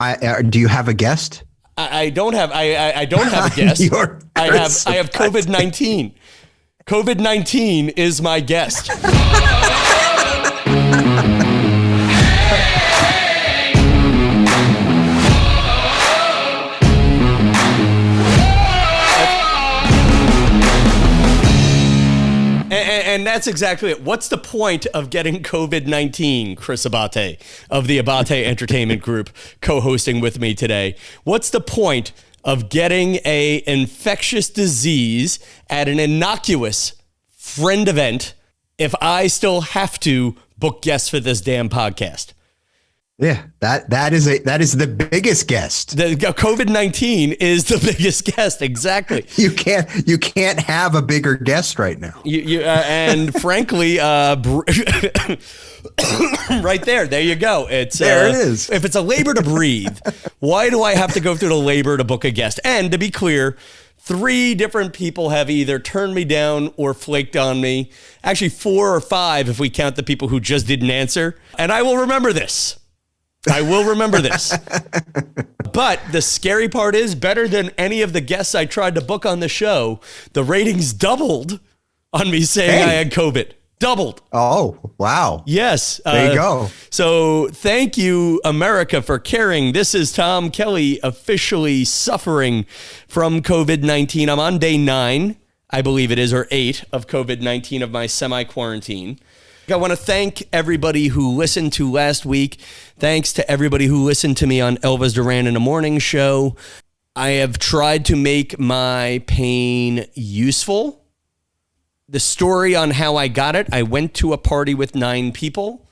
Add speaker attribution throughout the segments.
Speaker 1: Do you have a guest?
Speaker 2: I don't have I don't have a guest. I have COVID-19. COVID-19 is my guest. And that's exactly it. What's the point of getting COVID-19, Chris Abate of the Abate Entertainment Group, co-hosting with me today? What's the point of getting a infectious disease at an innocuous friend event if I still have to book guests for this damn podcast?
Speaker 1: Yeah, that is the biggest guest.
Speaker 2: The COVID-19 is the biggest guest. Exactly.
Speaker 1: You can't have a bigger guest right now.
Speaker 2: And frankly, right there you go. It is. If it's a labor to breathe, why do I have to go through the labor to book a guest? And to be clear, 3 different people have either turned me down or flaked on me. Actually, 4 or 5 if we count the people who just didn't answer. And I will remember this. I will remember this. But the scary part is, better than any of the guests I tried to book on the show, the ratings doubled on me saying I had COVID. Doubled.
Speaker 1: Oh, wow.
Speaker 2: Yes.
Speaker 1: There you go.
Speaker 2: So thank you, America, for caring. This is Tom Kelly officially suffering from COVID-19. I'm on day 9, I believe it is, or 8 of COVID-19 of my semi-quarantine. I want to thank everybody who listened to last week. Thanks to everybody who listened to me on Elvis Duran in the Morning Show. I have tried to make my pain useful. The story on how I got it: I went to a party with 9 people.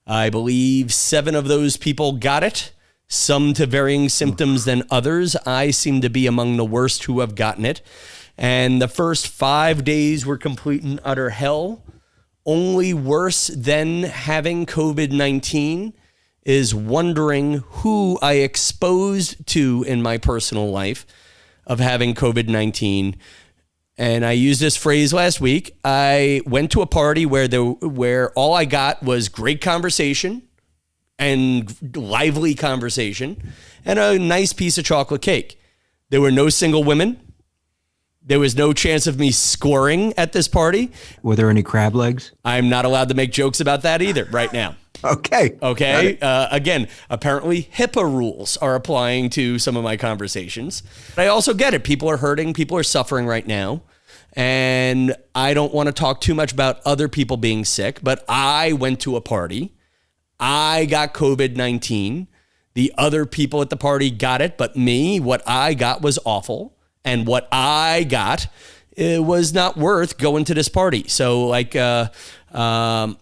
Speaker 2: I believe 7 of those people got it, some to varying symptoms than others. I seem to be among the worst who have gotten it. And the first 5 days were complete and utter hell. Only worse than having COVID-19 is wondering who I exposed to in my personal life of having COVID-19. And I used this phrase last week. I went to a party where all I got was great conversation and lively conversation and a nice piece of chocolate cake. There were no single women. There was no chance of me scoring at this party.
Speaker 1: Were there any crab legs? I'm
Speaker 2: not allowed to make jokes about that either right now.
Speaker 1: Okay.
Speaker 2: Again, apparently HIPAA rules are applying to some of my conversations. But I also get it. People are hurting. People are suffering right now. And I don't want to talk too much about other people being sick, but I went to a party. I got COVID-19. The other people at the party got it, but me, what I got was awful. And what I got, it was not worth going to this party. So I've had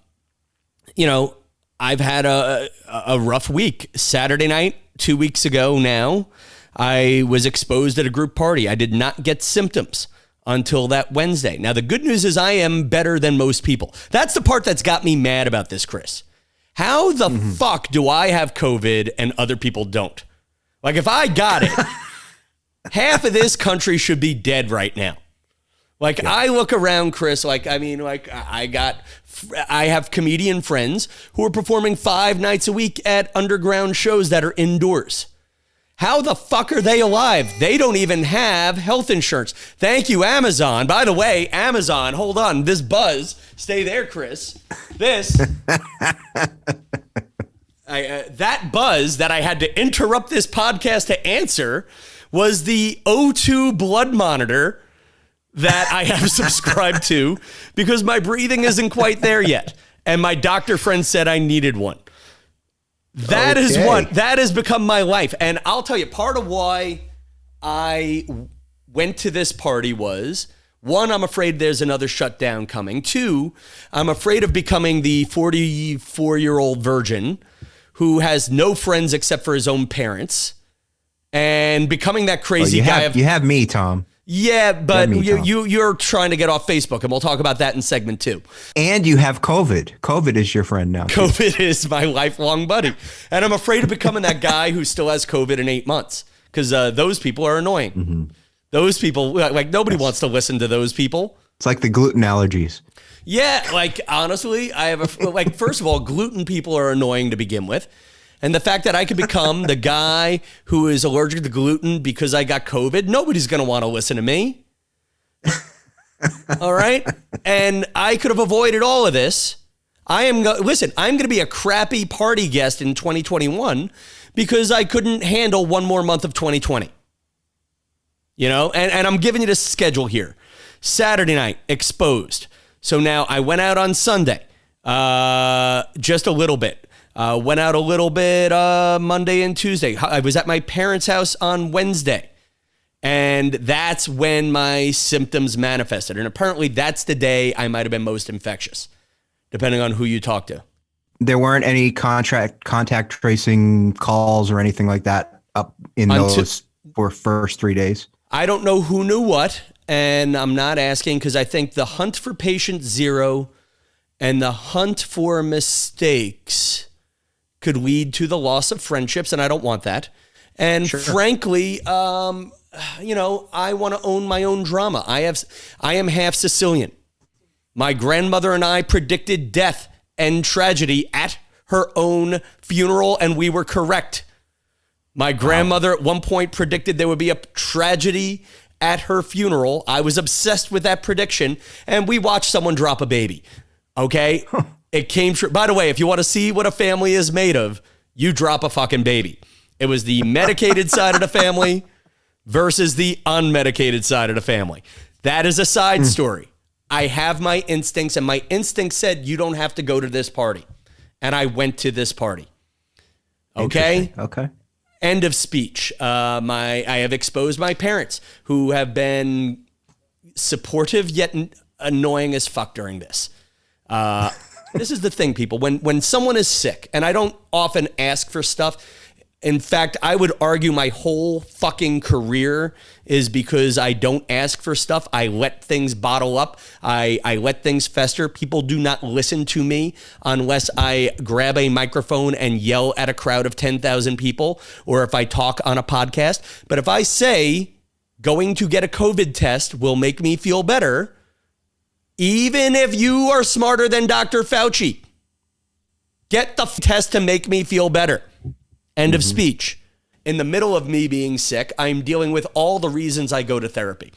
Speaker 2: a rough week. Saturday night, 2 weeks ago now, I was exposed at a group party. I did not get symptoms until that Wednesday. Now, the good news is I am better than most people. That's the part that's got me mad about this, Chris. How the fuck do I have COVID and other people don't? Like, if I got it... half of this country should be dead right now. I look around, Chris, I have comedian friends who are performing 5 nights a week at underground shows that are indoors. How the fuck are they alive? They don't even have health insurance. Thank you, Amazon. By the way, Amazon, hold on. This buzz, stay there, Chris. That buzz that I had to interrupt this podcast to answer was the O2 blood monitor that I have subscribed to because my breathing isn't quite there yet. And my doctor friend said I needed one. That has become my life. And I'll tell you, part of why I went to this party was, 1, I'm afraid there's another shutdown coming. 2, I'm afraid of becoming the 44-year-old virgin who has no friends except for his own parents. And becoming that crazy guy.
Speaker 1: You have me, Tom.
Speaker 2: Yeah, but you're trying to get off Facebook, and we'll talk about that in segment 2.
Speaker 1: And you have COVID. COVID is your friend now.
Speaker 2: COVID is my lifelong buddy. And I'm afraid of becoming that guy who still has COVID in 8 months, because those people are annoying. Mm-hmm. Those people, nobody wants to listen to those people.
Speaker 1: It's like the gluten allergies.
Speaker 2: Yeah, honestly, I have first of all, gluten people are annoying to begin with. And the fact that I could become the guy who is allergic to gluten because I got COVID, nobody's going to want to listen to me. All right. And I could have avoided all of this. I'm going to be a crappy party guest in 2021 because I couldn't handle one more month of 2020. You know, and I'm giving you the schedule here. Saturday night, exposed. So now I went out on Sunday, just a little bit. Went out a little bit Monday and Tuesday. I was at my parents' house on Wednesday. And that's when my symptoms manifested. And apparently that's the day I might have been most infectious, depending on who you talk to.
Speaker 1: There weren't any contact tracing calls or anything like that up in those for first 3 days?
Speaker 2: I don't know who knew what, and I'm not asking because I think the hunt for patient zero and the hunt for mistakes could lead to the loss of friendships, and I don't want that. And frankly, you know, I want to own my own drama. I am half Sicilian. My grandmother and I predicted death and tragedy at her own funeral, and we were correct. My grandmother at one point predicted there would be a tragedy at her funeral. I was obsessed with that prediction, and we watched someone drop a baby. Okay? It came true. By the way, if you want to see what a family is made of, you drop a fucking baby. It was the medicated side of the family versus the unmedicated side of the family. That is a side story. I have my instincts, and my instinct said, you don't have to go to this party. And I went to this party. Okay?
Speaker 1: Okay.
Speaker 2: End of speech. I have exposed my parents, who have been supportive yet annoying as fuck during this. This is the thing, people. When someone is sick, and I don't often ask for stuff. In fact, I would argue my whole fucking career is because I don't ask for stuff. I let things bottle up. I let things fester. People do not listen to me unless I grab a microphone and yell at a crowd of 10,000 people, or if I talk on a podcast. But if I say going to get a COVID test will make me feel better, even if you are smarter than Dr. Fauci, get the test to make me feel better. End of speech. In the middle of me being sick, I'm dealing with all the reasons I go to therapy.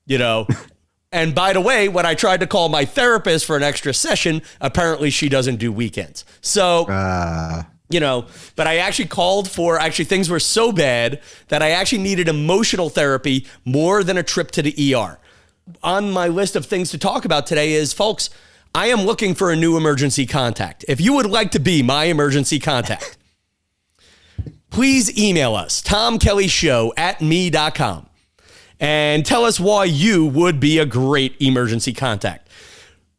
Speaker 2: You know, and by the way, when I tried to call my therapist for an extra session, apparently she doesn't do weekends. So, you know, but I actually called for, things were so bad that I actually needed emotional therapy more than a trip to the ER. On my list of things to talk about today is, folks, I am looking for a new emergency contact. If you would like to be my emergency contact, please email us, TomKellyShow@me.com, and tell us why you would be a great emergency contact.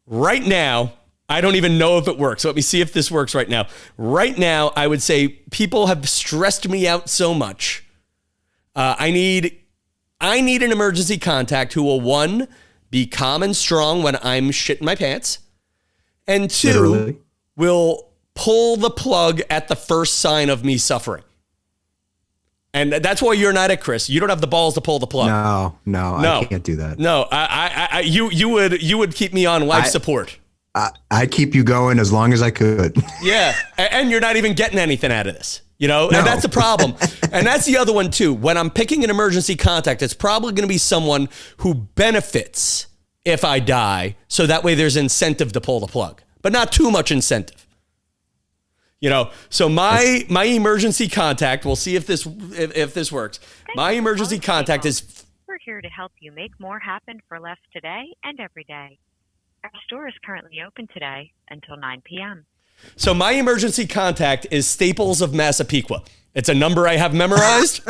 Speaker 2: Right now, I don't even know if it works. So let me see if this works right now. Right now, I would say people have stressed me out so much. I need an emergency contact who will, one, be calm and strong when I'm shitting my pants, and two, will pull the plug at the first sign of me suffering. And that's why you're not it, Chris. You don't have the balls to pull the plug.
Speaker 1: No, I can't do that.
Speaker 2: No, you would keep me on life support.
Speaker 1: I'd keep you going as long as I could.
Speaker 2: Yeah, and you're not even getting anything out of this. You know, and that's the problem. And that's the other one too. When I'm picking an emergency contact, it's probably going to be someone who benefits if I die. So that way there's incentive to pull the plug, but not too much incentive. You know, so my emergency contact, we'll see if this works. My emergency contact is...
Speaker 3: We're here to help you make more happen for less today and every day. Our store is currently open today until 9 p.m.
Speaker 2: So my emergency contact is Staples of Massapequa. It's a number I have memorized.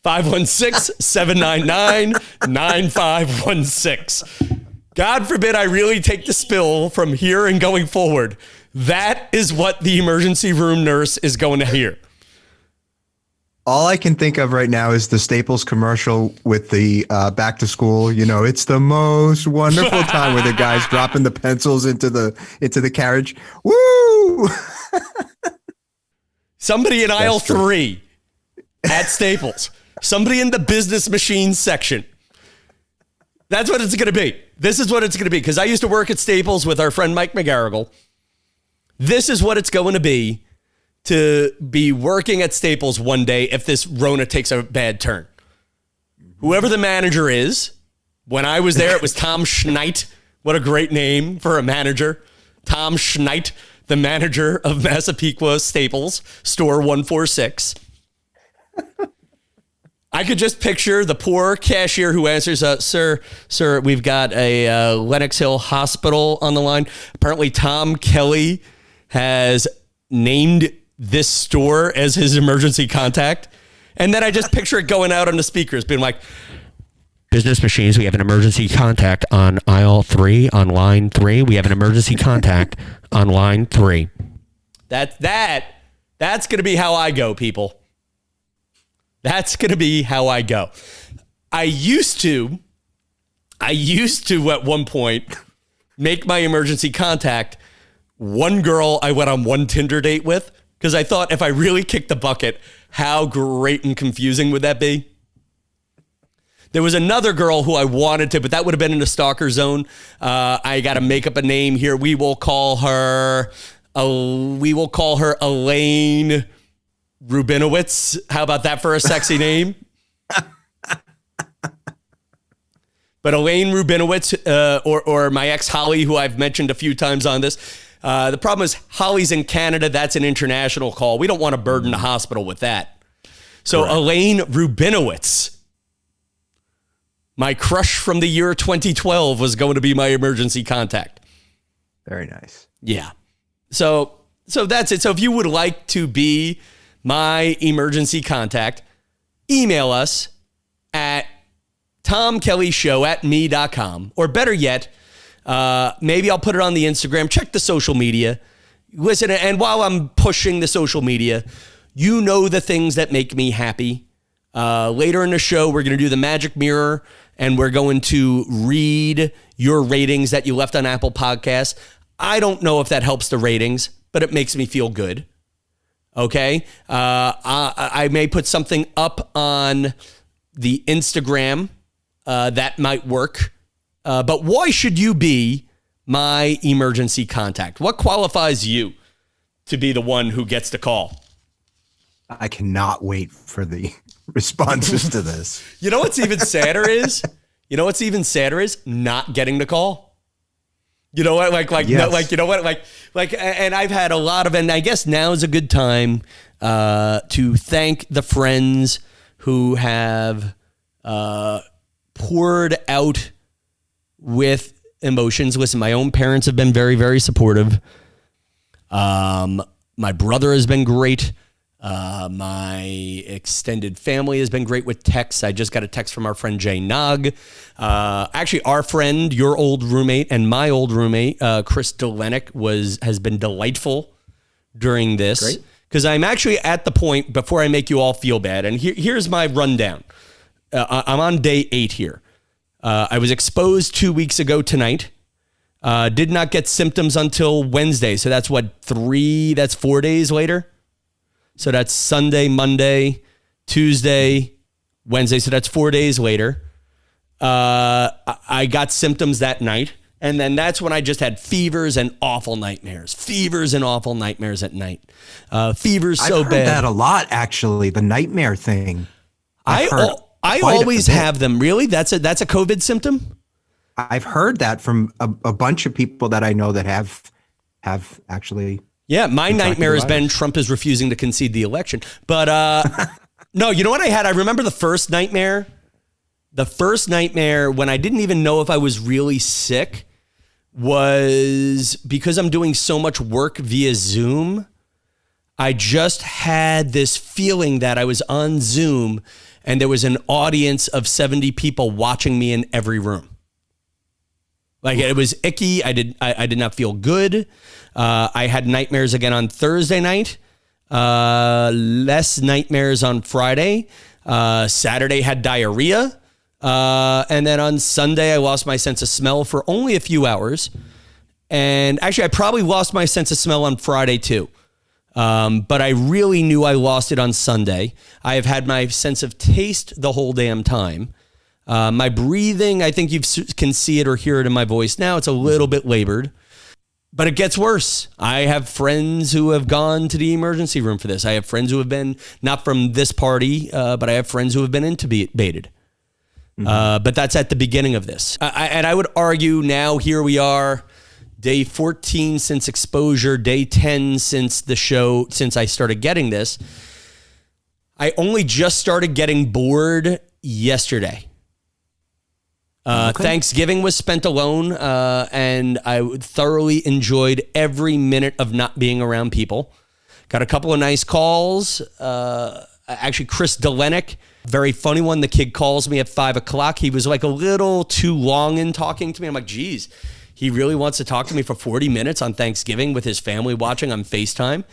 Speaker 2: 516-799-9516. God forbid I really take the spill from here and going forward. That is what the emergency room nurse is going to hear.
Speaker 1: All I can think of right now is the Staples commercial with the back to school. You know, it's the most wonderful time where the guy's dropping the pencils into the carriage. Woo!
Speaker 2: Somebody in aisle 3 at Staples. Somebody in the business machines section. That's what it's going to be. This is what it's going to be. Because I used to work at Staples with our friend Mike McGarrigle. This is what it's going to be to be working at Staples one day if this Rona takes a bad turn. Whoever the manager is, when I was there, it was Tom Schneid. What a great name for a manager. Tom Schneid, the manager of Massapequa Staples, store 146. I could just picture the poor cashier who answers, sir, we've got a Lenox Hill Hospital on the line. Apparently, Tom Kelly has named this store as his emergency contact. And then I just picture it going out on the speakers, being like, business machines, we have an emergency contact on aisle 3, on line 3. We have an emergency contact on line 3. That's going to be how I go, people. That's going to be how I go. I used to at one point make my emergency contact one girl I went on one Tinder date with, because I thought if I really kicked the bucket, how great and confusing would that be? There was another girl who I wanted to, but that would have been in the stalker zone. I got to make up a name here. We will call her Elaine Rubinowitz. How about that for a sexy name? But Elaine Rubinowitz, or my ex Holly, who I've mentioned a few times on this. The problem is Holly's in Canada. That's an international call. We don't want to burden the hospital with that. So correct. Elaine Rubinowitz, my crush from the year 2012, was going to be my emergency contact.
Speaker 1: Very nice.
Speaker 2: Yeah. So that's it. So if you would like to be my emergency contact, email us at TomKellyShow@me.com, or better yet, maybe I'll put it on the Instagram. Check the social media. Listen, and while I'm pushing the social media, you know the things that make me happy. Later in the show, we're going to do the magic mirror, and we're going to read your ratings that you left on Apple Podcasts. I don't know if that helps the ratings, but it makes me feel good. Okay? I may put something up on the Instagram that might work. But why should you be my emergency contact? What qualifies you to be the one who gets the call?
Speaker 1: I cannot wait for the responses to this.
Speaker 2: You know what's even sadder is? Not getting the call. You know what? And I've had a lot of, and I guess now is a good time to thank the friends who have poured out with emotions. Listen, my own parents have been very, very supportive. My brother has been great. My extended family has been great with texts. I just got a text from our friend Jay Nog. Actually, our friend, your old roommate, and my old roommate, Chris Delenick, has been delightful during this. Because I'm actually at the point, before I make you all feel bad, and here's my rundown. I'm on day 8 here. I was exposed 2 weeks ago tonight. Did not get symptoms until Wednesday. So that's 4 days later. So that's Sunday, Monday, Tuesday, Wednesday. So that's 4 days later. I got symptoms that night. And then that's when I just had fevers and awful nightmares. Fevers and awful nightmares at night. Fevers so
Speaker 1: I've heard
Speaker 2: bad.
Speaker 1: that a lot, actually, the nightmare thing.
Speaker 2: I always have them. Really? That's a COVID symptom?
Speaker 1: I've heard that from a bunch of people that I know that have actually.
Speaker 2: Yeah, my nightmare has been Trump is refusing to concede the election. But no, you know what I had? I remember the first nightmare. The first nightmare when I didn't even know if I was really sick was because I'm doing so much work via Zoom. I just had this feeling that I was on Zoom and there was an audience of 70 people watching me in every room. Like, it was icky. I did not feel good. I had nightmares again on Thursday night. Less nightmares on Friday. Saturday had diarrhea. And then on Sunday, I lost my sense of smell for only a few hours. And actually, I probably lost my sense of smell on Friday too. But I really knew I lost it on Sunday. I have had my sense of taste the whole damn time. My breathing, I think you can see it or hear it in my voice now. It's a little bit labored. But it gets worse. I have friends who have gone to the emergency room for this. I have friends who have been, not from this party, but I have friends who have been intubated. But that's at the beginning of this. And I would argue now, here we are, day 14 since exposure, day 10 since the show, since I started getting this. I only just started getting bored yesterday. Thanksgiving was spent alone, and I thoroughly enjoyed every minute of not being around people. Got a couple of nice calls. Actually, Chris Delenick, very funny one. The kid calls me at 5 o'clock. He was like a little too long in talking to me. I'm like, geez, he really wants to talk to me for 40 minutes on Thanksgiving with his family watching on FaceTime.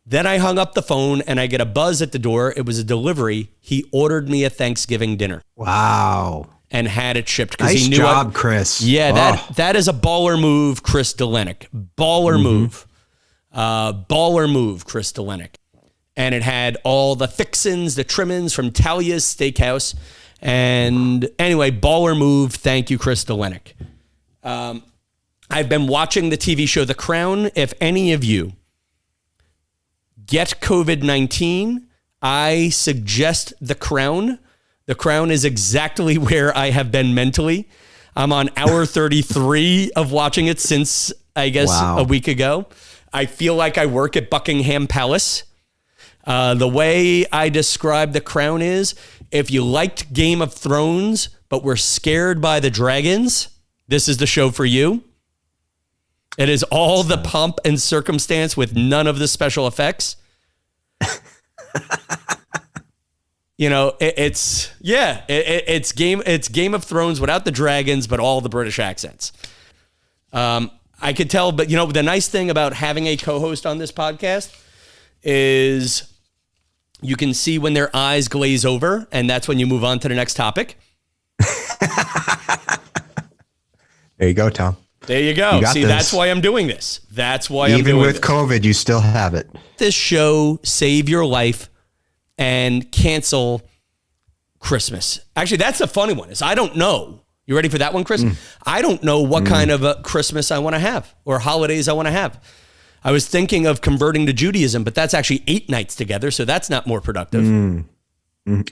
Speaker 2: Then I hung up the phone and I get a buzz at the door. It was a delivery. He ordered me a Thanksgiving dinner.
Speaker 1: Wow.
Speaker 2: And had it shipped because
Speaker 1: Nice
Speaker 2: he knew
Speaker 1: job, Chris.
Speaker 2: Yeah, that is a baller move, Chris Delenick. Baller move. Baller move, Chris Delenick. And it had all the fixins, the trimmings from Talia's Steakhouse. And anyway, baller move. Thank you, Chris Delenick. I've been watching the TV show The Crown. If any of you get COVID-19, I suggest The Crown. The Crown is exactly where I have been mentally. I'm on hour 33 of watching it since, I guess, a week ago. I feel like I work at Buckingham Palace. The way I describe The Crown is, if you liked Game of Thrones, but were scared by the dragons, this is the show for you. It is all the pomp and circumstance with none of the special effects. You know, it's Game of Thrones without the dragons, but all the British accents. I could tell, but you know, the nice thing about having a co-host on this podcast is you can see when their eyes glaze over, and that's when you move on to the next topic.
Speaker 1: There you go, Tom.
Speaker 2: There you go. See, that's why I'm doing this. That's why I'm doing this. Even with
Speaker 1: COVID, you still have it.
Speaker 2: This show, save your life and cancel Christmas. Actually, that's the funny one. Is I don't know. You ready for that one, Chris? I don't know what kind of a Christmas I want to have or holidays I want to have. I was thinking of converting to Judaism, but that's actually 8 nights together, so that's not more productive.
Speaker 1: And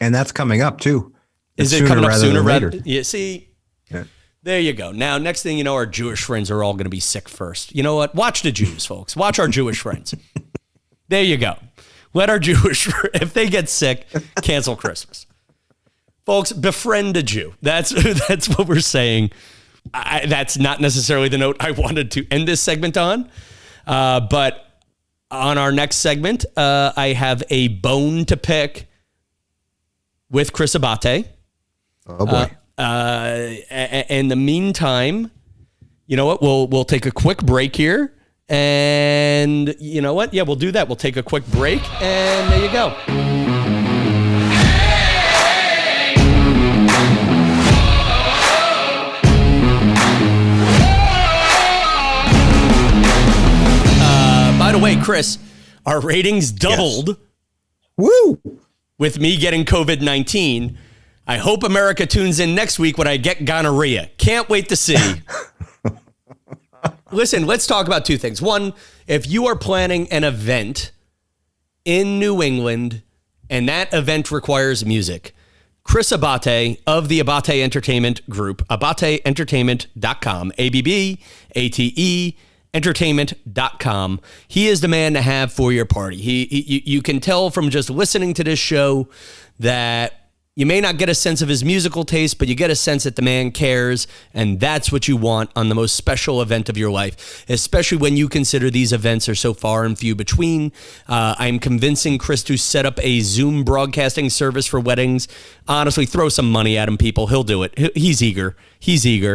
Speaker 1: that's coming up too.
Speaker 2: Is it coming up sooner rather? Yeah. See, there you go. Now, next thing you know, our Jewish friends are all going to be sick first. You know what? Watch the Jews, folks. Watch our Jewish friends. There you go. Let our Jewish, if they get sick, cancel Christmas. Folks, befriend a Jew. That's what we're saying. That's not necessarily the note I wanted to end this segment on. But on our next segment, I have a bone to pick with Chris Abate.
Speaker 1: Oh, boy.
Speaker 2: In the meantime, you know what? We'll take a quick break here. And you know what? Yeah, we'll do that. We'll take a quick break, and there you go. By the way, Chris, our ratings doubled. Yes.
Speaker 1: Woo!
Speaker 2: With me getting COVID-19. I hope America tunes in next week when I get gonorrhea. Can't wait to see. Listen, let's talk about 2 things. One, if you are planning an event in New England and that event requires music, Chris Abate of the Abate Entertainment Group, abateentertainment.com, ABBATE entertainment.com. He is the man to have for your party. You can tell from just listening to this show that you may not get a sense of his musical taste, but you get a sense that the man cares, and that's what you want on the most special event of your life, especially when you consider these events are so far and few between. I'm convincing Chris to set up a Zoom broadcasting service for weddings. Honestly, throw some money at him, people. He'll do it. He's eager.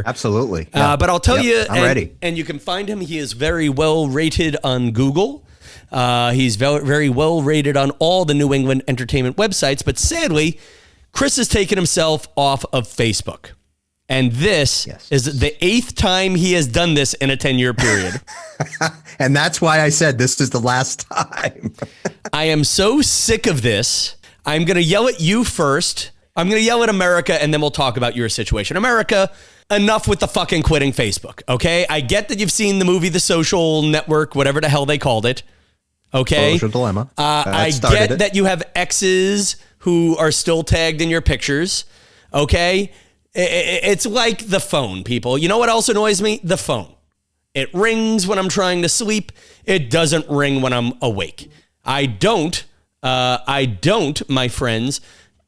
Speaker 1: Absolutely. Yeah.
Speaker 2: But I'll tell you,
Speaker 1: I'm ready.
Speaker 2: And you can find him. He is very well rated on Google. He's very, very well rated on all the New England entertainment websites, but sadly, Chris has taken himself off of Facebook. And this is the 8th time he has done this in a 10-year period.
Speaker 1: And that's why I said this is the last time.
Speaker 2: I am so sick of this. I'm going to yell at you first. I'm going to yell at America, and then we'll talk about your situation. America, enough with the fucking quitting Facebook, okay? I get that you've seen the movie The Social Network, whatever the hell they called it, okay?
Speaker 1: Social dilemma.
Speaker 2: I get that you have exes who are still tagged in your pictures, okay? It's like the phone, people. You know what else annoys me? The phone. It rings when I'm trying to sleep. It doesn't ring when I'm awake. I don't, my friends,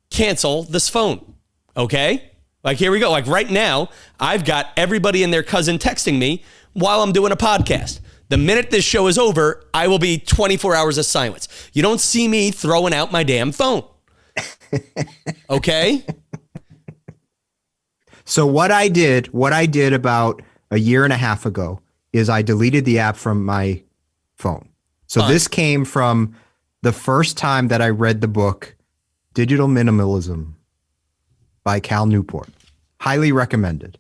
Speaker 2: cancel this phone, okay? Like, here we go. Like, right now, I've got everybody and their cousin texting me while I'm doing a podcast. The minute this show is over, I will be 24 hours of silence. You don't see me throwing out my damn phone. Okay?
Speaker 1: So what I did about a year and a half ago is I deleted the app from my phone. So this came from the first time that I read the book, Digital Minimalism by Cal Newport. Highly recommended.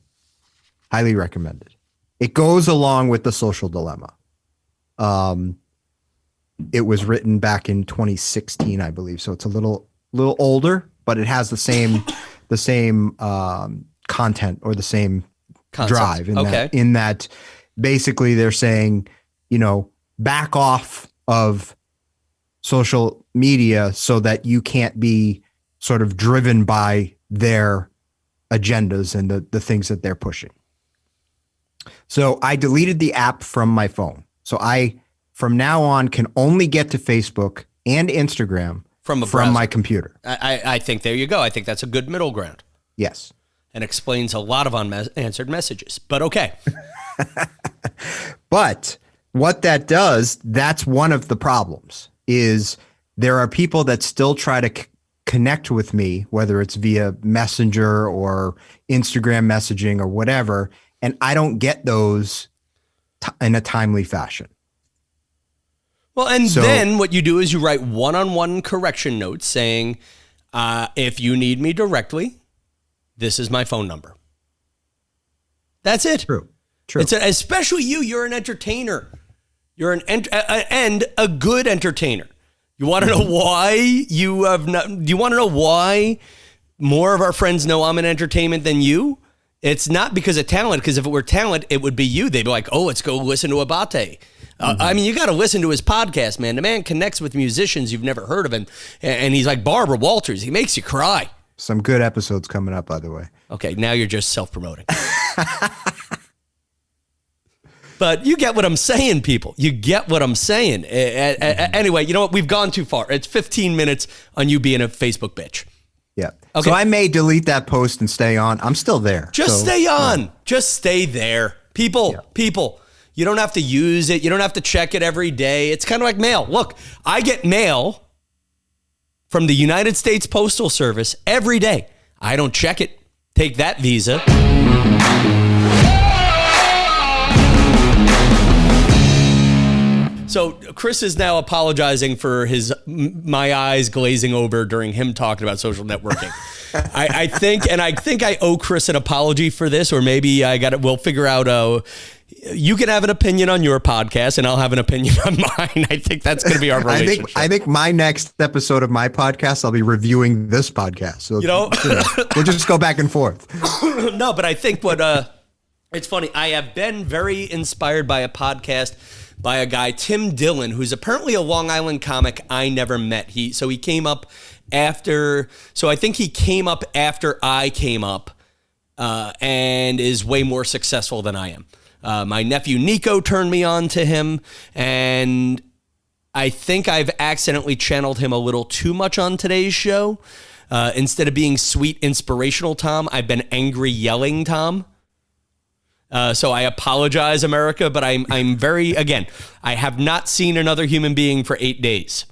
Speaker 1: Highly recommended. It goes along with The Social Dilemma. It was written back in 2016, I believe. So it's a little older, but it has the same content or the same concept. Drive in that basically they're saying, back off of social media so that you can't be sort of driven by their agendas and the things that they're pushing. So I deleted the app from my phone. So I, from now on, can only get to Facebook and Instagram from my computer.
Speaker 2: I think there you go. I think that's a good middle ground.
Speaker 1: Yes.
Speaker 2: And explains a lot of unanswered messages, but okay.
Speaker 1: But what that does, that's one of the problems, is there are people that still try to connect with me, whether it's via Messenger or Instagram messaging or whatever, and I don't get those in a timely fashion.
Speaker 2: Well, and then what you do is you write one-on-one correction notes saying, if you need me directly, this is my phone number. That's it.
Speaker 1: True.
Speaker 2: Especially you're an entertainer. You're and a good entertainer. You want to know why do you want to know why more of our friends know I'm in entertainment than you? It's not because of talent, because if it were talent, it would be you. They'd be like, oh, let's go listen to Abate. I mean, you got to listen to his podcast, man. The man connects with musicians you've never heard of, and he's like Barbara Walters. He makes you cry.
Speaker 1: Some good episodes coming up, by the way.
Speaker 2: Okay, now you're just self-promoting. But you get what I'm saying, people. You get what I'm saying. Anyway, you know what? We've gone too far. It's 15 minutes on you being a Facebook bitch.
Speaker 1: Yeah.
Speaker 2: Okay.
Speaker 1: So I may delete that post and stay on. I'm still there.
Speaker 2: Just stay on. Yeah. Just stay there. People, you don't have to use it. You don't have to check it every day. It's kind of like mail. Look, I get mail from the United States Postal Service every day. I don't check it. Take that, Visa. So Chris is now apologizing for my eyes glazing over during him talking about social networking. I think I owe Chris an apology for this, or maybe we'll figure out. You can have an opinion on your podcast, and I'll have an opinion on mine. I think that's going to be our relationship.
Speaker 1: I think my next episode of my podcast, I'll be reviewing this podcast. So we'll just go back and forth.
Speaker 2: No, but I think it's funny. I have been very inspired by a podcast by a guy, Tim Dillon, who's apparently a Long Island comic I never met. He came up after. So I think he came up after I came up, and is way more successful than I am. My nephew Nico turned me on to him, and I think I've accidentally channeled him a little too much on today's show. Instead of being sweet, inspirational Tom, I've been angry, yelling Tom. So I apologize, America, but I'm very, again, I have not seen another human being for 8 days.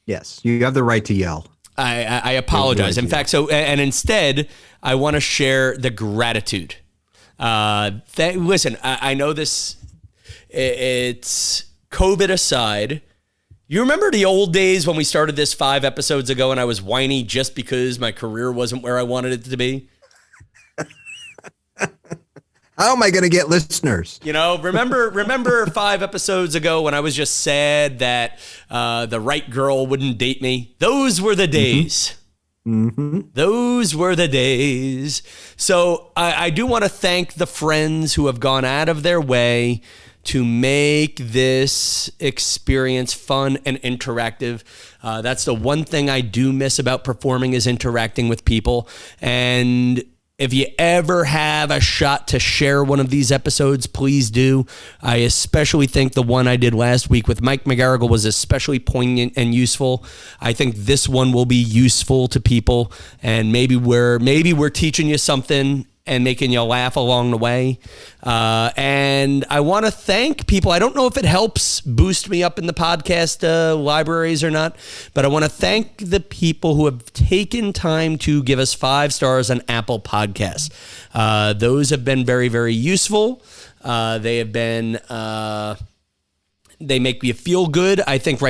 Speaker 1: Yes, you have the right to yell.
Speaker 2: I apologize. In fact, and instead, I want to share the gratitude. Listen, I know this, it's COVID aside. You remember the old days when we started this 5 episodes ago and I was whiny just because my career wasn't where I wanted it to be?
Speaker 1: How am I going to get listeners?
Speaker 2: Remember 5 episodes ago when I was just sad that the right girl wouldn't date me? Those were the days. Those were the days. So I do want to thank the friends who have gone out of their way to make this experience fun and interactive. That's the one thing I do miss about performing, is interacting with people. And if you ever have a shot to share one of these episodes, please do. I especially think the one I did last week with Mike McGarrigle was especially poignant and useful. I think this one will be useful to people, and maybe we're teaching you something and making you laugh along the way. And I want to thank people. I don't know if it helps boost me up in the podcast libraries or not, but I want to thank the people who have taken time to give us 5 stars on Apple Podcasts. Those have been very, very useful. They have been... they make me feel good. I think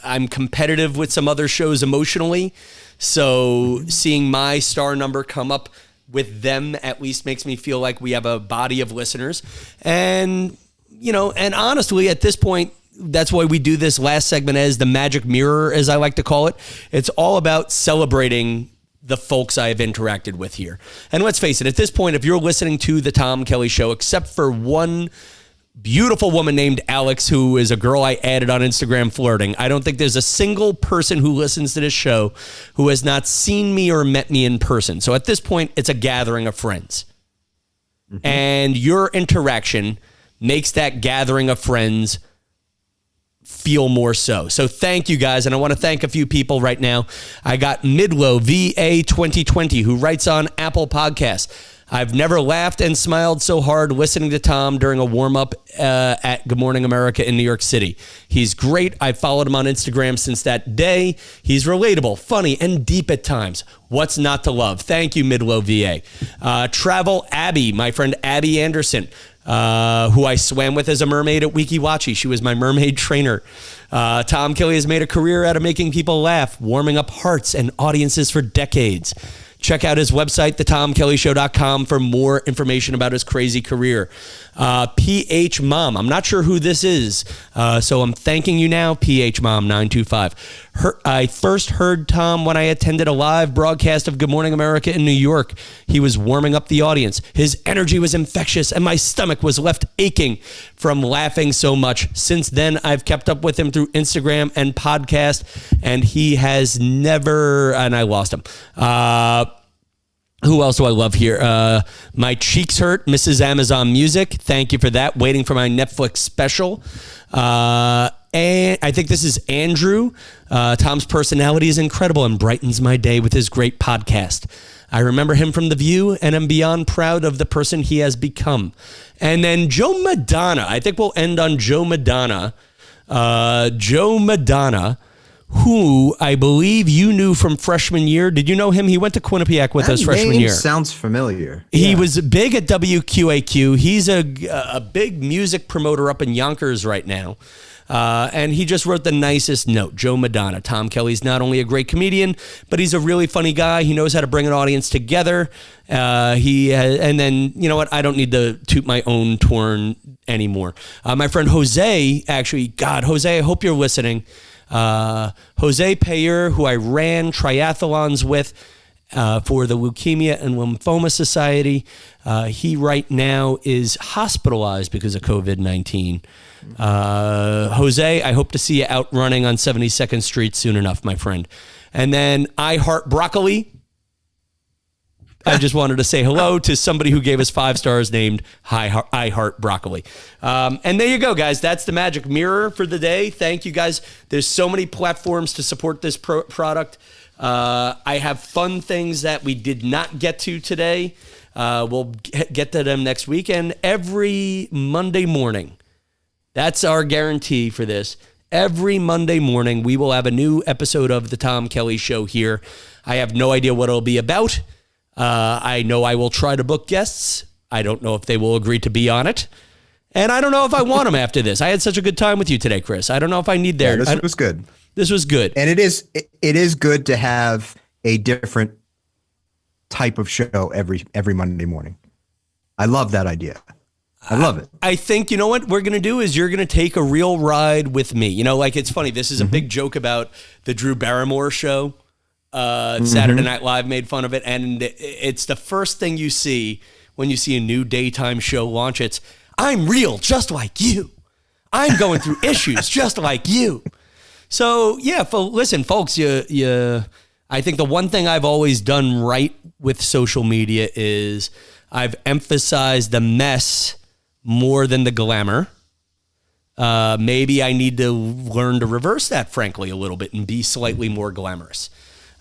Speaker 2: I'm competitive with some other shows emotionally. So seeing my star number come up with them at least makes me feel like we have a body of listeners. And, and honestly, at this point, that's why we do this last segment as the magic mirror, as I like to call it. It's all about celebrating the folks I have interacted with here. And let's face it, at this point, if you're listening to the Tom Kelly Show, except for one beautiful woman named Alex, who is a girl I added on Instagram flirting, I don't think there's a single person who listens to this show who has not seen me or met me in person. So at this point, it's a gathering of friends. And your interaction makes that gathering of friends feel more so. So thank you guys. And I want to thank a few people right now. I got Midlow VA 2020, who writes on Apple Podcasts: I've never laughed and smiled so hard listening to Tom during a warm-up at Good Morning America in New York City. He's great. I followed him on Instagram since that day. He's relatable, funny, and deep at times. What's not to love? Thank you, Midlow VA. Travel Abby, my friend Abby Anderson, who I swam with as a mermaid at Weeki Wachee. She was my mermaid trainer. Tom Kelly has made a career out of making people laugh, warming up hearts and audiences for decades. Check out his website, thetomkellyshow.com, for more information about his crazy career. PH Mom, I'm not sure who this is, so I'm thanking you now, PH Mom 925. I first heard Tom when I attended a live broadcast of Good Morning America in New York. He was warming up the audience. His energy was infectious, and my stomach was left aching from laughing so much. Since then, I've kept up with him through Instagram and podcast, and he has never, and I lost him. Who else do I love here? My cheeks hurt, Mrs. Amazon Music. Thank you for that. Waiting for my Netflix special. And I think this is Andrew. Tom's personality is incredible and brightens my day with his great podcast. I remember him from The View and am beyond proud of the person he has become. And then Joe Madonna. I think we'll end on Joe Madonna. Joe Madonna, who I believe you knew from freshman year. Did you know him? He went to Quinnipiac with us freshman year.
Speaker 1: Sounds familiar.
Speaker 2: He was big at WQAQ. He's a big music promoter up in Yonkers right now. And he just wrote the nicest note. Joe Madonna. Tom Kelly's not only a great comedian, but he's a really funny guy. He knows how to bring an audience together. And then, you know what? I don't need to toot my own horn anymore. My friend Jose, actually, God, Jose, I hope you're listening. Jose Payer, who I ran triathlons with for the Leukemia and Lymphoma Society. He right now is hospitalized because of COVID-19. Jose, I hope to see you out running on 72nd Street soon enough, my friend. And then I Heart Broccoli. I just wanted to say hello to somebody who gave us 5 stars named I Heart Broccoli. And there you go, guys. That's the magic mirror for the day. Thank you, guys. There's so many platforms to support this product. I have fun things that we did not get to today. We'll get to them next week. And every Monday morning, that's our guarantee for this. Every Monday morning, we will have a new episode of The Tom Kelly Show here. I have no idea what it'll be about. I know I will try to book guests. I don't know if they will agree to be on it. And I don't know if I want them after this. I had such a good time with you today, Chris. I don't know if I need their...
Speaker 1: Yeah, this was good.
Speaker 2: This was good.
Speaker 1: And it is good to have a different type of show every Monday morning. I love that idea. I love it.
Speaker 2: I think, you know what we're going to do is you're going to take a real ride with me. You know, like, it's funny. This is a big joke about the Drew Barrymore show. Saturday Night Live made fun of it. And it's the first thing you see when you see a new daytime show launch. It's, I'm real, just like you. I'm going through issues just like you. So, yeah, listen, folks, I think the one thing I've always done right with social media is I've emphasized the mess more than the glamour. Maybe I need to learn to reverse that, frankly, a little bit and be slightly more glamorous.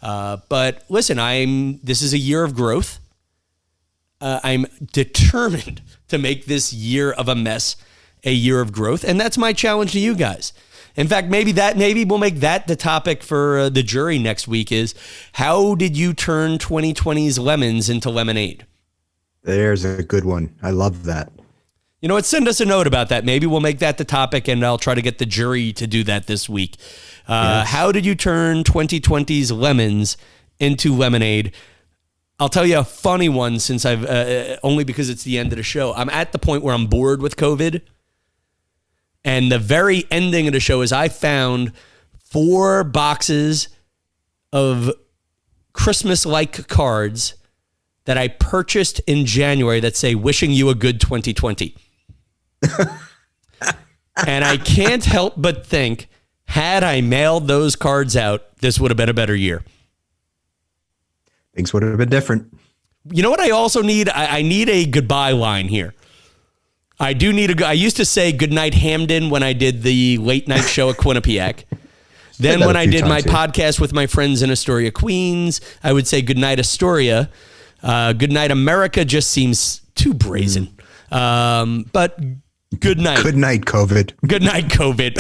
Speaker 2: But listen, this is a year of growth. I'm determined to make this year of a mess a year of growth. And that's my challenge to you guys. In fact, maybe we'll make that the topic for the jury next week is, how did you turn 2020's lemons into lemonade?
Speaker 1: There's a good one. I love that.
Speaker 2: You know what? Send us a note about that. Maybe we'll make that the topic, and I'll try to get the jury to do that this week. Yes. How did you turn 2020's lemons into lemonade? I'll tell you a funny one, since I've only because it's the end of the show. I'm at the point where I'm bored with COVID. And the very ending of the show is I found 4 boxes of Christmas-like cards that I purchased in January that say, wishing you a good 2020. And I can't help but think, had I mailed those cards out, this would have been a better year.
Speaker 1: Things would have been different.
Speaker 2: You know what I also need? I need a goodbye line here. I do need I used to say goodnight Hamden when I did the late night show at Quinnipiac. Then when I did my podcast with my friends in Astoria, Queens, I would say goodnight Astoria. Goodnight America just seems too brazen. But good night.
Speaker 1: Good night, COVID.
Speaker 2: Good night, COVID.